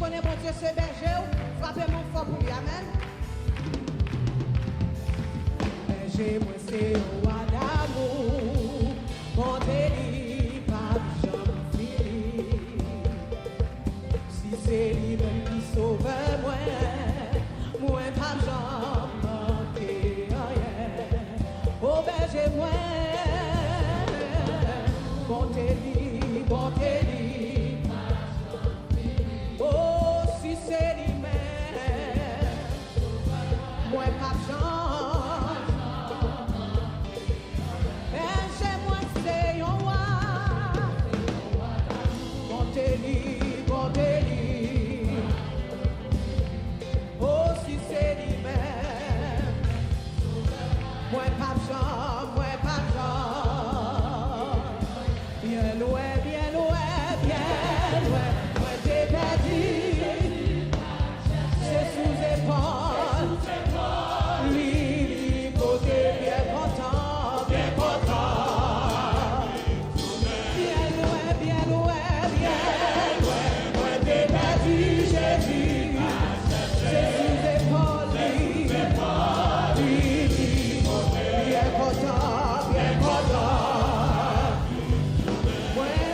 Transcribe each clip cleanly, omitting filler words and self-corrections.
connais mon Dieu, c'est berger. Frappez mon fort pour lui, amen. Berger, moi, c'est au roi d'amour. Mon délit, pas jamais fini. Si c'est lui-même qui sauve moi, moi, pas jamais manqué rien. Oh, berger, moi, bon délit, bon délit. Oh, si c'est lui-même, moi, pas jamais. Berger-moi, c'est un roi. Bon délit, bon délit. Oh, si c'est lui-même, moi, pas jamais, moi, pas jamais. Bien loin, bien loin, bien loin. Moi, j'ai perdu. C'est sous épaule. Lui, côté bien content, bien content. Bien loin, bien loin, bien loin. Moi, j'ai perdu, Jésus. C'est sous épaule. Lui, bien content, bien content. Ouais.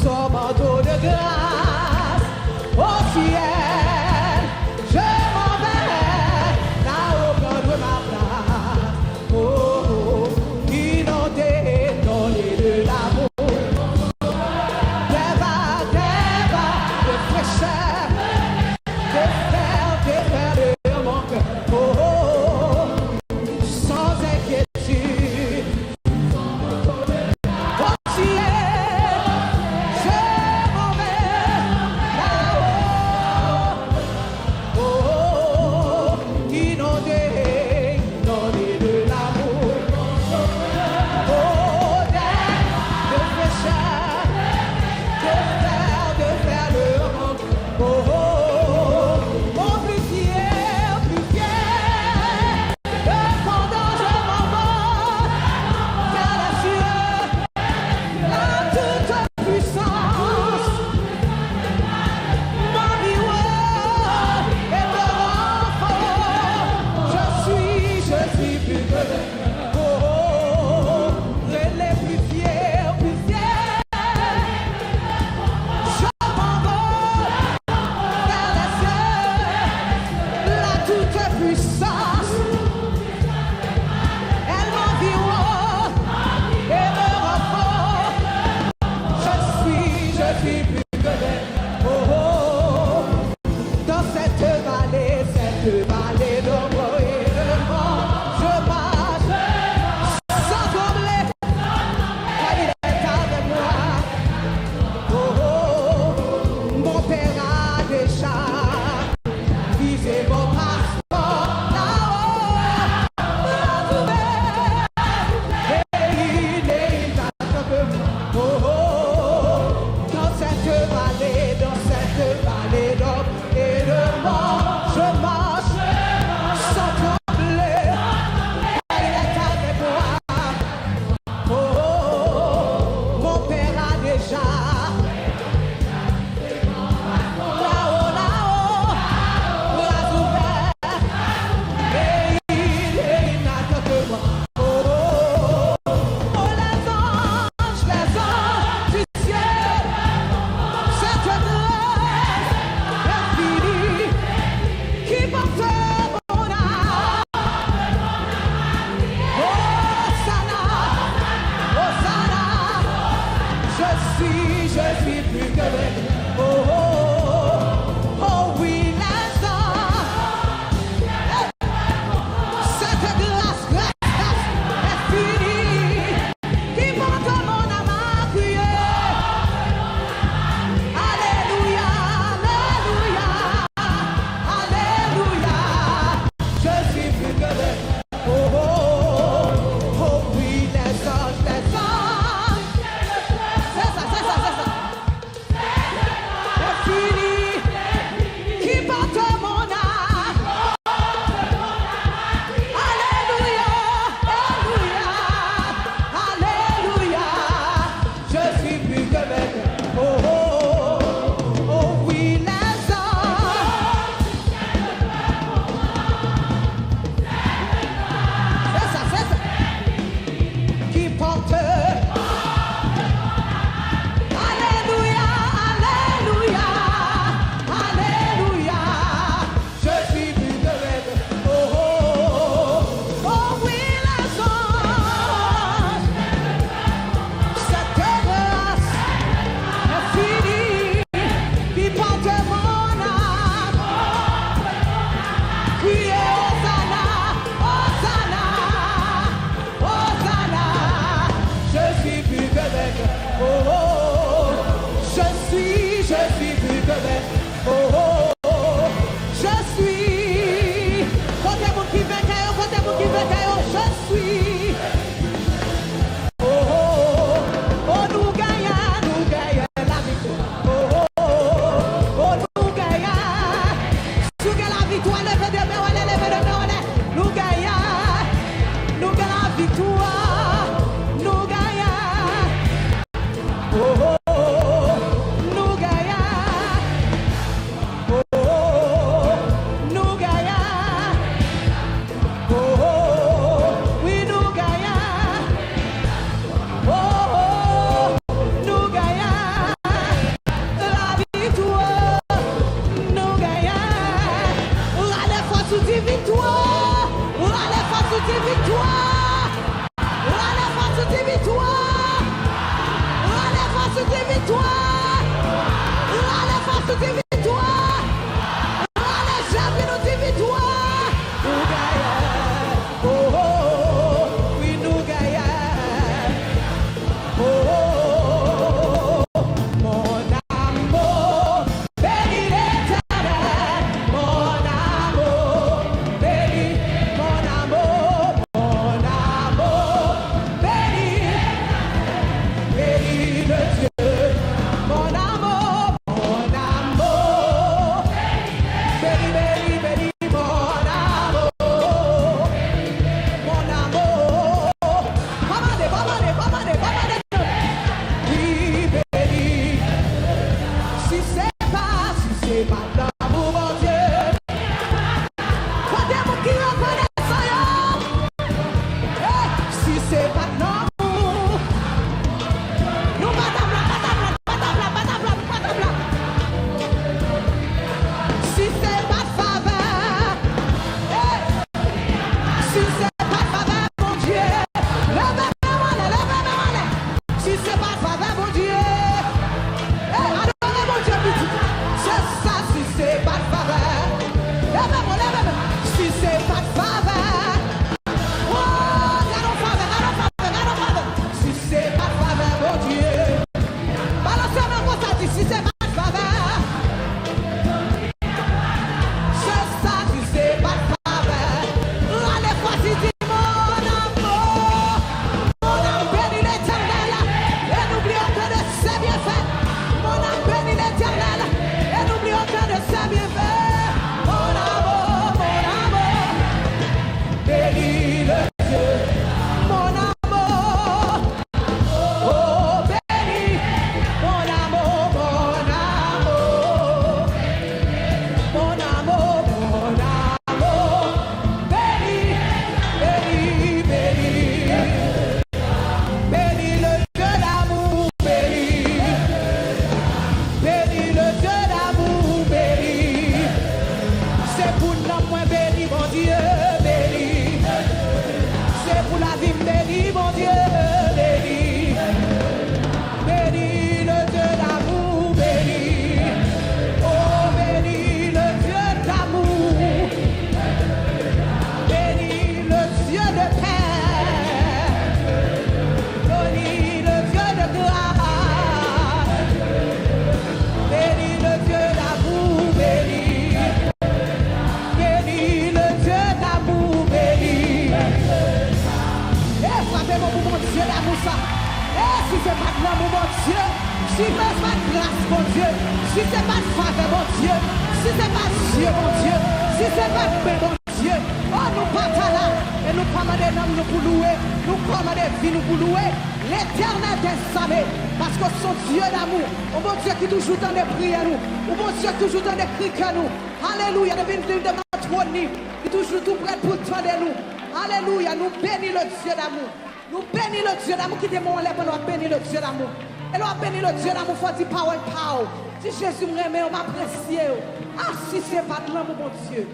son manteau de grâce au ciel. Je m'en vais là-haut prendre ma place. Oh, oh, inondé, donné de l'amour. Des vagues de fraîcheur, de fer de mon cœur. Oh, oh, sans inquiétude. Au ciel, je m'en vais là-haut. Oh, inondé, inondé de l'amour. Oh, de fraîcheur, de faire le monde. Oh, plus fier, cependant je m'en vais vers la cieux, la toute puissance, ma vie et me rend fort. Je suis plus que les plus fiers, je m'en vais vers la cieux, la toute puissance, elle m'environne et me rend fort. Je suis plus que des dans cette vallée d'ombre et de mort, je marche sans trembler, car il est avec moi. Mon Père a déjà visé mon passeport là-haut, et il n'attend que moi. Dans cette vallée d'ombre et de mort, je marche sans trembler, car il est avec moi. Mon Père a déjà là-haut, bras ouverts, et il n'attend que moi. Les anges du ciel, cette grâce infinie qui porte mon âme. Hosanna, Hosanna, je suis plus que belle. Oh, oui, les anges, cette grâce infinie qui porte mon âme à crier. Alléluia, Alléluia, Alléluia, je suis plus que belle. Oh, oui, les anges, c'est ça. Infini, qui porte mon âme. Alléluia, Alléluia, Alléluia, je suis plus que belle. Oh, oui, les anges. C'est ça. Qui porte. Alléluia, Alléluia, Alléluia, je suis plus que belle. Oh, oui, les anges, cette grâce infinie qui porte mon âme. Criez Hosanna, Hosanna, Hosanna, je suis plus que belle. Oh, je suis plus que belle. Oh, je suis. Côté mon qui veut, je suis. Nous gagnons la victoire. Nous gagnons. Sous la victoire, levez de main, nous gagnons la victoire. Nous gagnons. Nous victoire. Les forces de victoire. Les jambes nous dit victoire. Nous gagnons. Oh, oh, oh. Oui, nous gagnons. Oh, oh, oh. Mon amour, béni l'Éternel. Mon amour, béni. Mon amour, béni. Béni le Dieu. Mon amour, béni, béni, béni, mon amour. Mon amour. Commandez. Oui, béni. Si c'est pas l'amour, mon Dieu. Quoi des mots qui reconnaissent ça, yo? Si c'est pas l'amour, nous patapla. Si c'est pas de faveur, si c'est pas de faveur, mon Dieu, levez-moi. Si c'est pas de faveur, mon Dieu, adorez mon Dieu, petit. C'est ça, si c'est pas de faveur. Levez-moi. Si c'est pas de faveur, oh, gardons faveur. Si c'est pas de faveur, mon Dieu, balancez-moi comme ça, dit, si c'est pas de faveur. C'est ça, si c'est pas de faveur. Allez, voici, dis mon amour. Mon âme bénit l'Éternel. Et n'oublie aucun de ses bienfaits. Mon âme bénit l'Éternel. Et n'oublie aucun de ses bienfaits. Mon amour. Bénis le Dieu. Mon amour. Oh, bénis. Mon amour. Mon amour, bénis. Bénis le Dieu d'amour, bénis. Bénis le Dieu d'amour, bénis. C'est pour l'homme moins béni, mon Dieu, bénis. C'est pour la vie béni, mon Dieu, bénis. Bénis le Dieu d'amour, bénis. Oh, bénis le Dieu d'amour. Bénis le Dieu de paix. Bénis le Dieu de grâce. Bénis le Dieu d'amour, bénis. Bénis le Dieu d'amour, bénis. Et frappez-moi pour mon Dieu d'amour, ça. Et si c'est pas de l'amour, mon Dieu. Si c'est pas de grâce, mon Dieu. Si c'est pas de faveur, mon Dieu. Si c'est pas de Dieu, mon Dieu. Si c'est pas de paix, mon Dieu. Oh, nous partons là. Et nous commandons l'homme nous pour louer. Nous commandons vie nous pour louer. L'Éternel des armées. Parce que son Dieu d'amour. Oh, mon Dieu qui toujours dans les prières nous. Oh, mon Dieu toujours dans les cris que nous. Alléluia. Devine de notre trône. Qui toujours tout prêt pour tendre nous. Alléluia. Nous bénis le Dieu d'amour. Nous bénis le Dieu d'amour qui démon lève. Nous bénis le Dieu d'amour. Et nous bénis le Dieu d'amour. Faut dire power. Si Jésus m'aime, on m'apprécie. Ah, si c'est pas de l'amour, mon Dieu.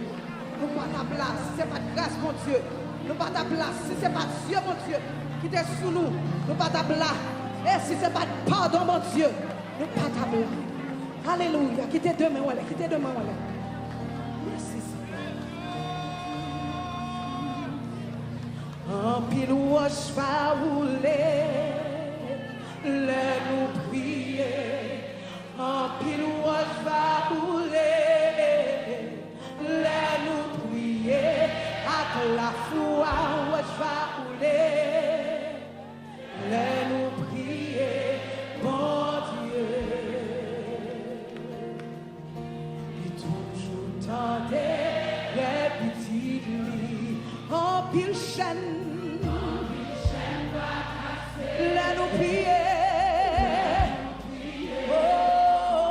Nous pas ta place. Si c'est pas de grâce, mon Dieu. Nous pas ta place. Si c'est pas Dieu, mon Dieu, qui est sous nous. Nous pas ta place. Et si c'est pas de pardon, mon Dieu. Nous pas ta place. Alléluia. Quittez demain, quittez demain, merci. En pile roche va rouler, les nous prier. En pile roche va rouler, les nous prier. Avec la foi, roche va rouler, les nous prier, bon Dieu. Et toujours tendez les petits lits en pile chaîne. Let nous prier. Oh,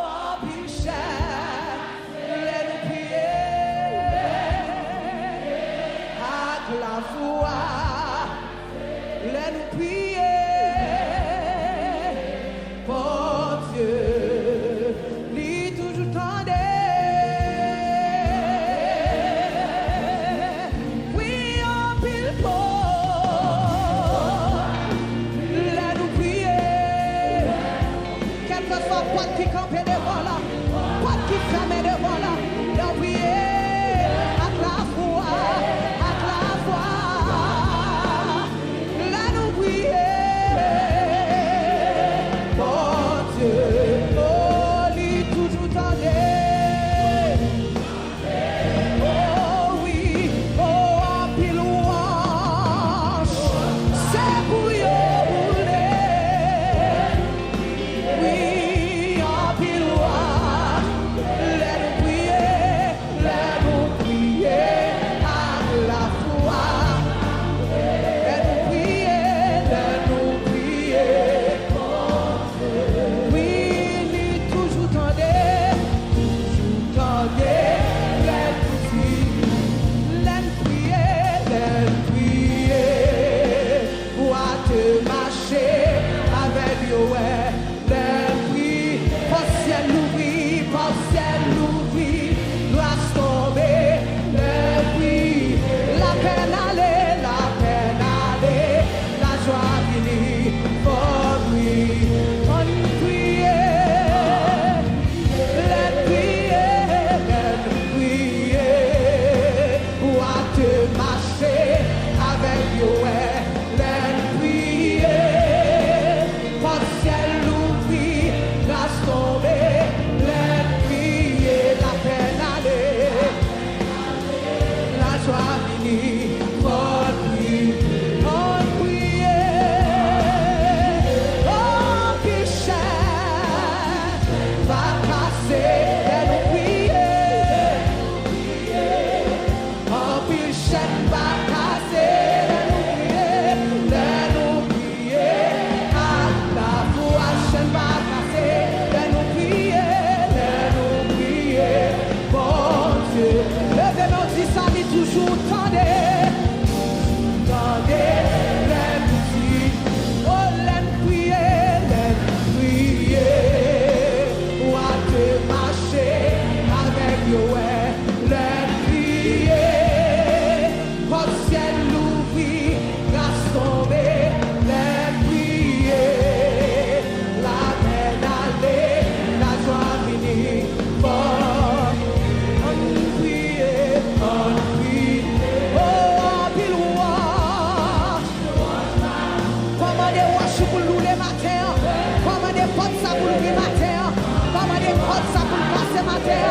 en pile chaîne. Let nous prier. Avec la foi. Let nous prier. Pour Dieu. Lui toujours tendez. Oui, en pile pour. ce soit porte qui campait devant là, porte qui fermait devant là, nous prier à la foi, là nous prier, bon Dieu, oh, lui toujours tendez, oh oui, oh, en pile louange, c'est pour y rouler, oui, en pile louange, let nous prier à la foi, let nous prier, oui, lui toujours tendez, let nous prier, pour te marcher avec yo, let prier, ciel l'ouvrir, grâce tombée, let prier, la peine aller, la joie venir, pour lui, on prier, let prier, pour te marcher avec yo, let prier, pour ciel l'ouvrir, grâce tombée, let prier, la peine aller, la joie venir, pour lui, on prier, oh, péché, va passer, let nous prier, oh, péché, va passer, let nous prier, à la foi, chaîne va passer, let nous prier, bon Dieu, levez-nous, dis ça, dit toujours tendez, let nous dire, oh, let nous prier, ou à te marcher avec yo, let prier, pour ciel l'ouvrir, grâce tombée, let prier, la peine aller, la joie venir, bon, on prie, oh, en pile louange, commandez worship pour nous les matins, commandez porte ça pour nous les matins, commandez porte ça pour nous passer matin,